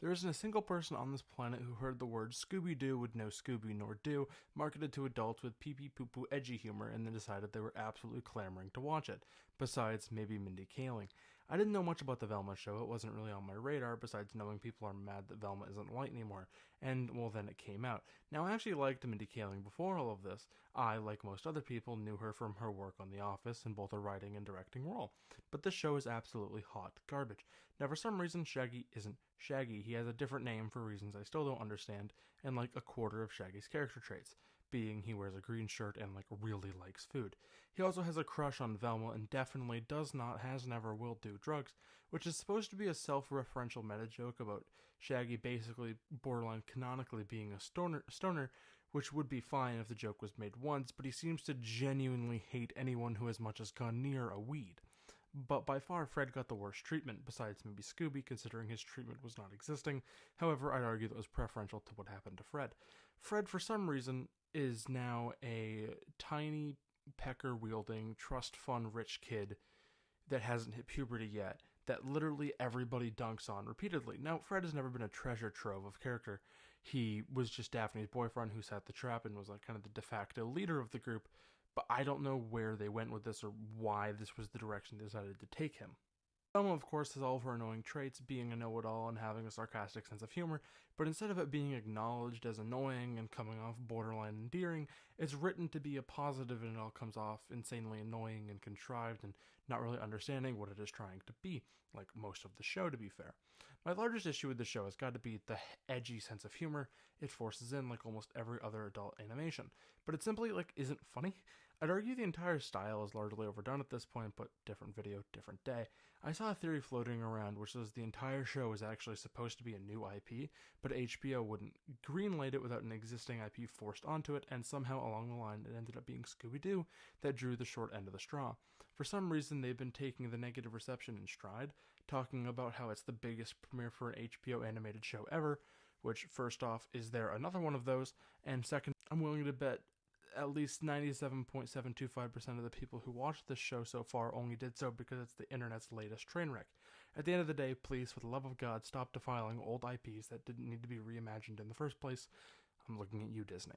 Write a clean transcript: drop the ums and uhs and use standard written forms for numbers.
There isn't a single person on this planet who heard the word Scooby-Doo with no Scooby nor Doo marketed to adults with pee-pee-poo-poo edgy humor and then decided they were absolutely clamoring to watch it, besides maybe Mindy Kaling. I didn't know much about the Velma show, it wasn't really on my radar, besides knowing people are mad that Velma isn't white anymore, and well then it came out. Now I actually liked Mindy Kaling before all of this. I, like most other people, knew her from her work on The Office in both a writing and directing role. But this show is absolutely hot garbage. Now for some reason Shaggy isn't Shaggy, he has a different name for reasons I still don't understand, and like a quarter of Shaggy's character traits, being he wears a green shirt and like really likes food. He also has a crush on Velma and definitely does not, has never, will do drugs, which is supposed to be a self-referential meta joke about Shaggy basically borderline canonically being a stoner, which would be fine if the joke was made once, but he seems to genuinely hate anyone who as much as gone near a weed. But by far, Fred got the worst treatment, besides maybe Scooby, considering his treatment was not existing. However, I'd argue that was preferential to what happened to Fred. Fred, for some reason, is now a tiny, pecker-wielding, trust-fund rich kid that hasn't hit puberty yet, that literally everybody dunks on repeatedly. Now, Fred has never been a treasure trove of character. He was just Daphne's boyfriend who set the trap and was like kind of the de facto leader of the group, but I don't know where they went with this or why this was the direction they decided to take him. Velma, of course, has all of her annoying traits, being a know-it-all and having a sarcastic sense of humor, but instead of it being acknowledged as annoying and coming off borderline endearing, it's written to be a positive and it all comes off insanely annoying and contrived and not really understanding what it is trying to be, like most of the show, to be fair. My largest issue with the show has got to be the edgy sense of humor it forces in like almost every other adult animation, but it simply like isn't funny. I'd argue the entire style is largely overdone at this point, but different video, different day. I saw a theory floating around which says the entire show is actually supposed to be a new IP, but HBO wouldn't greenlight it without an existing IP forced onto it, and somehow along the line it ended up being Scooby-Doo that drew the short end of the straw. For some reason, they've been taking the negative reception in stride, talking about how it's the biggest premiere for an HBO animated show ever, which, first off, is there another one of those, and second, I'm willing to bet at least 97.725% of the people who watched this show so far only did so because it's the internet's latest train wreck. At the end of the day, please, for the love of God, stop defiling old IPs that didn't need to be reimagined in the first place. I'm looking at you, Disney.